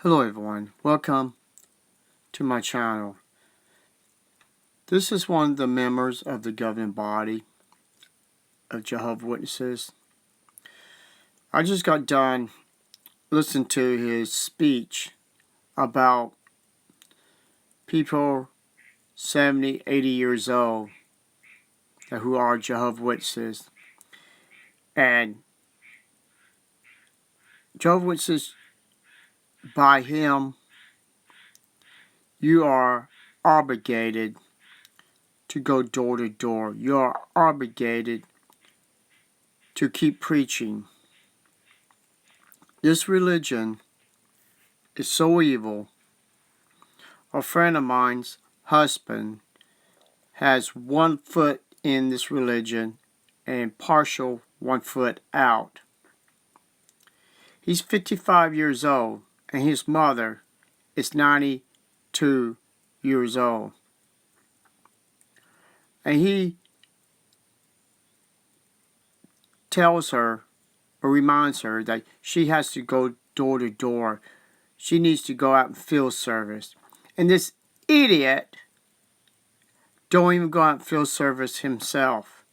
Hello everyone, welcome to my channel. This is one of the members of the governing body of Jehovah's Witnesses. I just got done listening to his speech about people 70, 80 years old who are Jehovah's Witnesses. And Jehovah's Witnesses, by him, you are obligated to go door to door. You are obligated to keep preaching. This religion is so evil. A friend of mine's husband has 1 foot in this religion and partial 1 foot out. He's 55 years old and his mother is 92 years old. And he tells her or reminds her that she has to go door to door. She needs to go out and field service. And this idiot don't even go out and field service himself.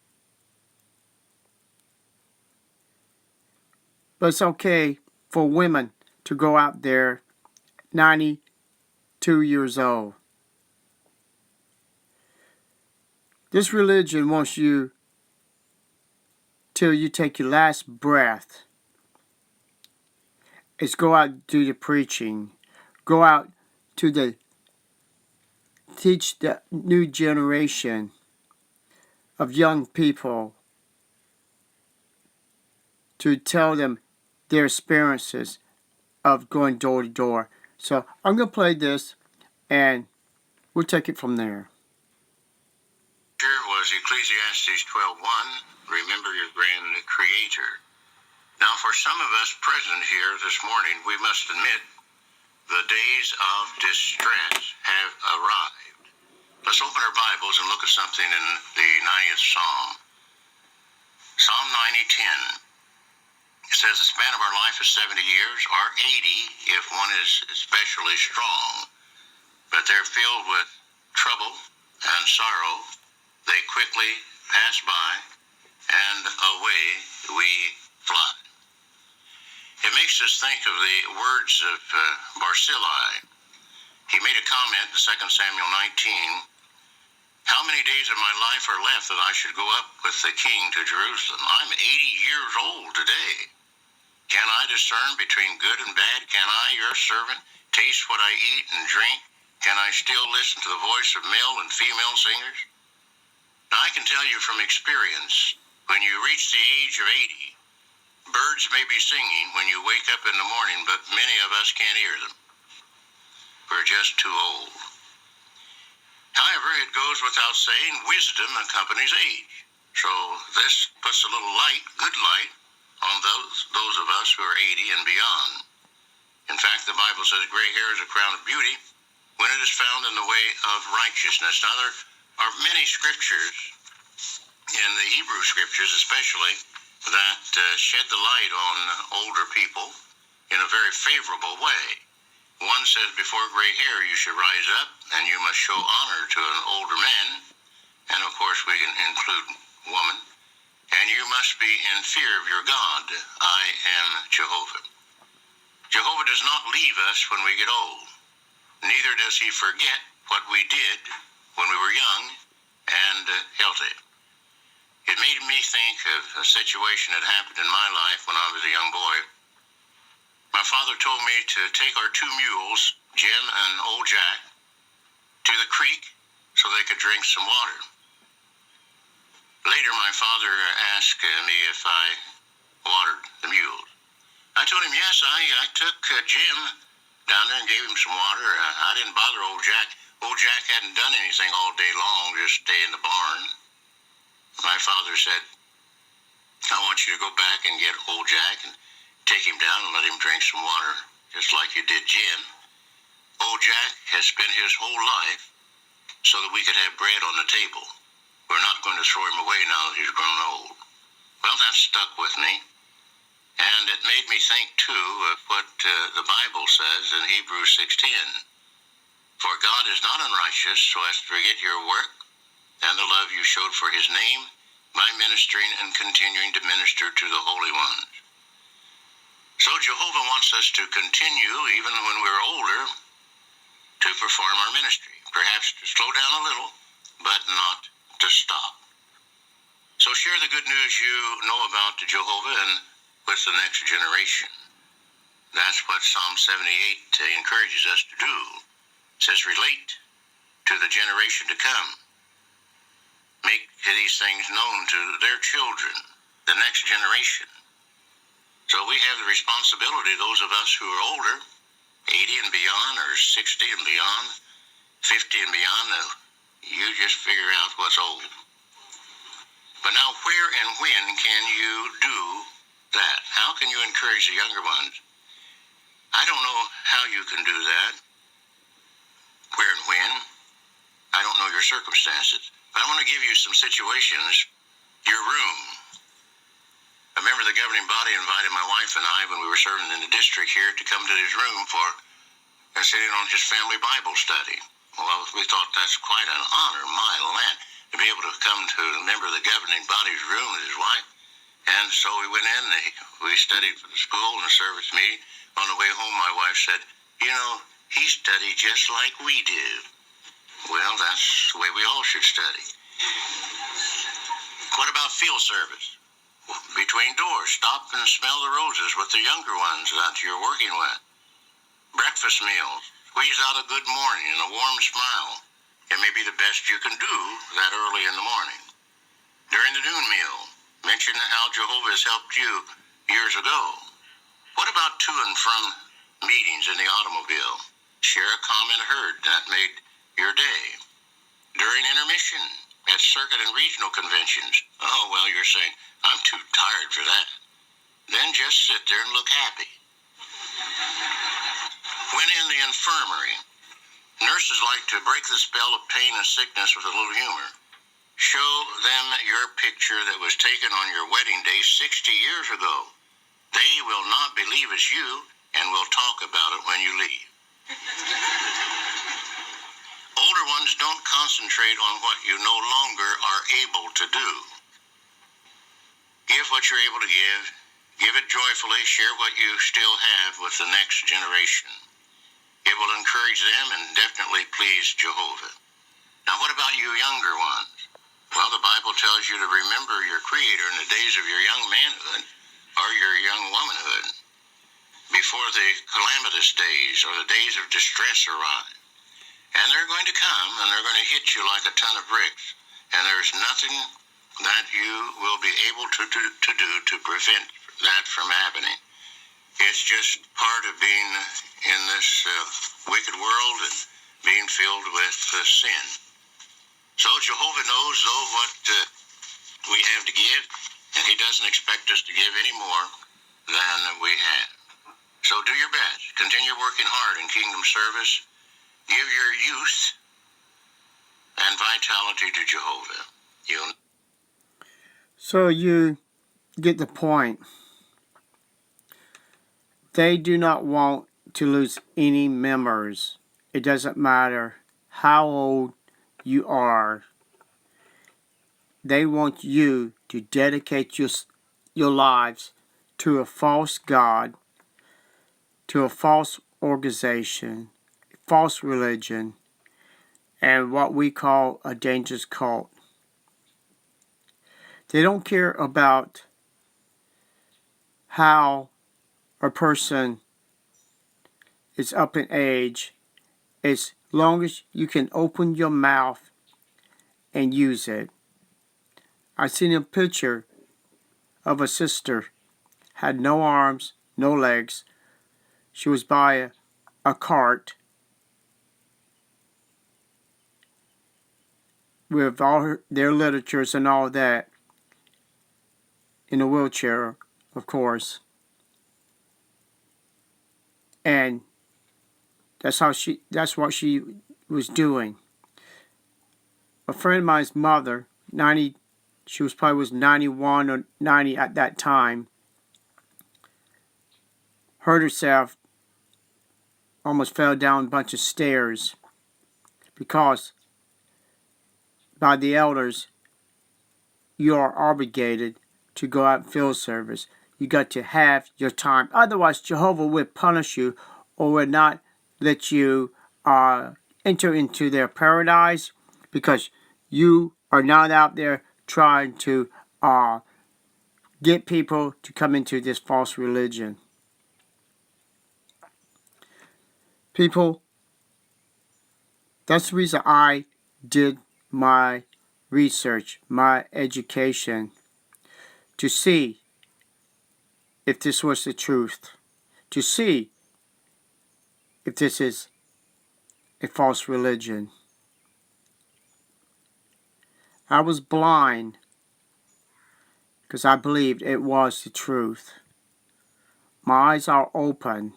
But it's okay for women to go out there 92 years old. This religion wants you till you take your last breath. It's go out and do the preaching. Go out to teach the new generation of young people, to tell them their experiences of going door to door. So I'm going to play this and we'll take it from there. Here was Ecclesiastes 12:1, remember your grand creator. Now for some of us present here this morning, we must admit the days of distress have arrived. Let's open our Bibles and look at something in the 90th Psalm. Psalm 90:10. It says the span of our life is 70 years, or 80 if one is especially strong. But they're filled with trouble and sorrow. They quickly pass by, and away we fly. It makes us think of the words of Barzillai. He made a comment in 2 Samuel 19. How many days of my life are left that I should go up with the king to Jerusalem? I'm 80 years old today. Can I discern between good and bad? Can I, your servant, taste what I eat and drink? Can I still listen to the voice of male and female singers? Now, I can tell you from experience, when you reach the age of 80, birds may be singing when you wake up in the morning, but many of us can't hear them. We're just too old. However, it goes without saying, wisdom accompanies age. So this puts a little light, good light, on those of us who are 80 and beyond. In fact, the Bible says gray hair is a crown of beauty when it is found in the way of righteousness. Now, there are many scriptures, in the Hebrew scriptures especially, that shed the light on older people in a very favorable way. One says, before gray hair you should rise up, and you must show honor to an older man, and of course we can include woman, and you must be in fear of your God. I am Jehovah. Jehovah does not leave us when we get old. Neither does he forget what we did when we were young and healthy. It made me think of a situation that happened in my life when I was a young boy. My father told me to take our 2 mules, Jim and old Jack, to the creek so they could drink some water. Later, my father asked me if I watered the mules. I told him, yes, I took Jim down there and gave him some water. I didn't bother old Jack. Old Jack hadn't done anything all day long, just stay in the barn. My father said, I want you to go back and get old Jack and take him down and let him drink some water, just like you did Jim. Old Jack has spent his whole life so that we could have bread on the table. We're not going to throw him away now that he's grown old. Well, that stuck with me. And it made me think, too, of what the Bible says in Hebrews 6:10. For God is not unrighteous so as to forget your work and the love you showed for his name by ministering and continuing to minister to the holy ones. So Jehovah wants us to continue, even when we're older, to perform our ministry. Perhaps to slow down a little, but not to stop. So share the good news you know about Jehovah and with the next generation. That's what Psalm 78 encourages us to do. It says, relate to the generation to come. Make these things known to their children, the next generation. So we have the responsibility, those of us who are older, 80 and beyond, or 60 and beyond, 50 and beyond, you just figure out what's old. But now, where and when can you do that? How can you encourage the younger ones? I don't know how you can do that. Where and when? I don't know your circumstances. But I'm going to give you some situations. Your room. I remember the governing body invited my wife and I, when we were serving in the district here, to come to his room for sitting on his family Bible study. Well, we thought that's quite an honor, my land, to be able to come to a member of the governing body's room with his wife. And so we went in, and we studied for the school and the service meeting. On the way home, my wife said, you know, he studied just like we do. Well, that's the way we all should study. What about field service? Between doors, stop and smell the roses with the younger ones that you're working with. Breakfast meals, squeeze out a good morning and a warm smile. It may be the best you can do that early in the morning. During the noon meal, mention how Jehovah has helped you years ago. What about to and from meetings in the automobile? Share a comment heard that made your day. During intermission at circuit and regional conventions. Oh, well, you're saying, I'm too tired for that. Then just sit there and look happy. When in the infirmary, nurses like to break the spell of pain and sickness with a little humor. Show them your picture that was taken on your wedding day 60 years ago. They will not believe it's you and will talk about it when you leave. Older ones don't concentrate on what you no longer are able to do. Give what you're able to give. Give it joyfully. Share what you still have with the next generation. It will encourage them and definitely please Jehovah. Now, what about you younger ones? Well, the Bible tells you to remember your Creator in the days of your young manhood or your young womanhood, before the calamitous days or the days of distress arrive. And they're going to come, and they're going to hit you like a ton of bricks. And there's nothing that you will be able to do to prevent that from happening. It's just part of being in this wicked world and being filled with sin. So Jehovah knows, though, what we have to give, and he doesn't expect us to give any more than we have. So do your best. Continue working hard in kingdom service. Give your youth and vitality to Jehovah. So you get the point. They do not want to lose any members. It doesn't matter how old you are. They want you to dedicate your lives to a false god, to a false organization, false religion, and what we call a dangerous cult. They don't care about how a person is up in age, as long as you can open your mouth and use it. I seen a picture of a sister, had no arms, no legs. She was by a cart with all their literatures and all that, in a wheelchair, of course. And that's what she was doing. A friend of mine's mother, she was probably 91 or 90 at that time. hurt herself, almost fell down a bunch of stairs because by the elders you are obligated to go out and field service. You got to have your time. Otherwise, Jehovah will punish you or will not let you enter into their paradise because you are not out there trying to get people to come into this false religion. People, that's the reason I did my research, my education, to see if this was the truth, to see if this is a false religion. I was blind because I believed it was the truth. My eyes are open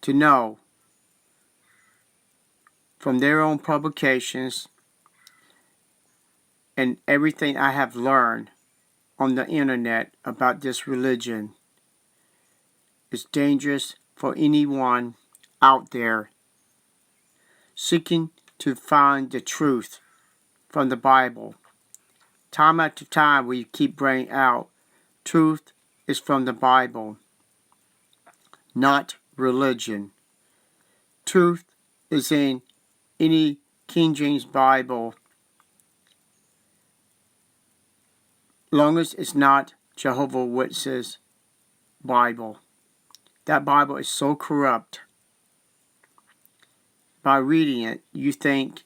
to know from their own publications and everything I have learned on the internet about this religion. It's dangerous for anyone out there seeking to find the truth from the Bible. Time after time we keep bringing out truth is from the Bible, not religion. Truth is in any King James Bible, long as it's not Jehovah's Witnesses Bible. That Bible is so corrupt. By reading it, you think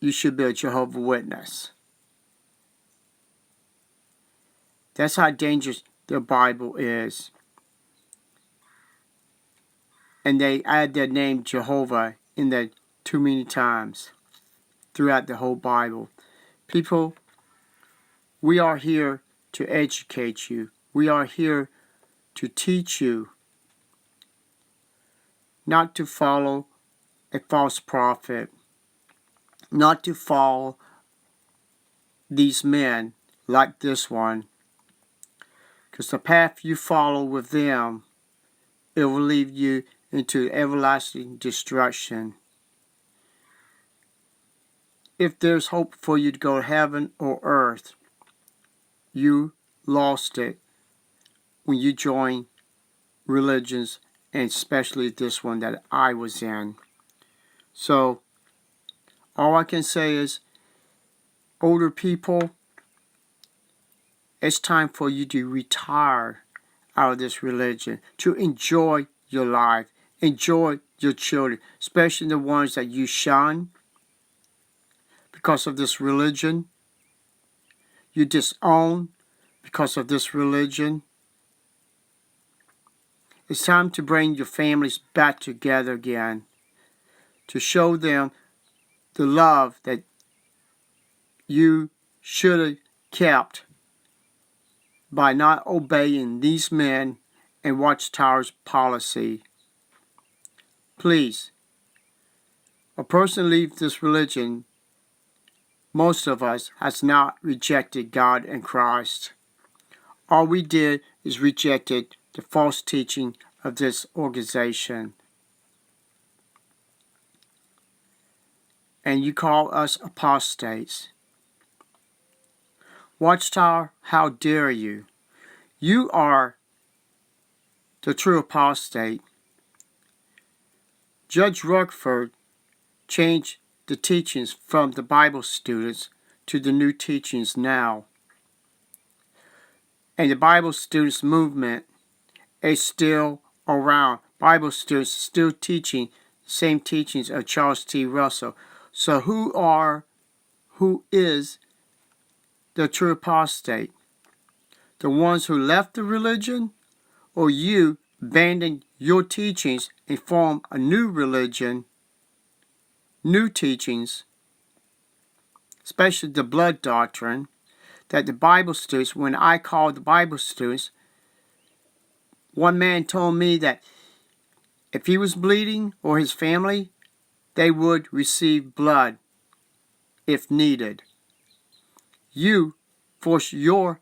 you should be a Jehovah's Witness. That's how dangerous the Bible is. And they add their name Jehovah in there too many times throughout the whole Bible. People, we are here to educate you. We are here to teach you not to follow a false prophet, not to follow these men like this one, because the path you follow with them, it will lead you into everlasting destruction. If there's hope for you to go to heaven or earth, you lost it when you joined religions, and especially this one that I was in. So, all I can say is, older people, it's time for you to retire out of this religion, to enjoy your life, enjoy your children, especially the ones that you shun because of this religion, you disown because of this religion. It's time to bring your families back together again, to show them the love that you should have kept by not obeying these men and watchTower's policy. Please, a person leaves this religion, most of us has not rejected God and Christ. All we did is rejected the false teaching of this organization. And you call us apostates. watchTower, how dare you? You are the true apostate. Judge Rutherford changed the teachings from the Bible students to the new teachings now. And the Bible students movement is still around. Bible students still teaching the same teachings of Charles T. Russell. So who is the true apostate? The ones who left the religion, or you abandoned your teachings and form a new religion, new teachings, especially the blood doctrine, that the Bible students, when I called the Bible students, one man told me that if he was bleeding or his family, they would receive blood if needed. You force your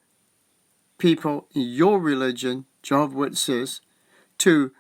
people in your religion Jehovah's Witnesses to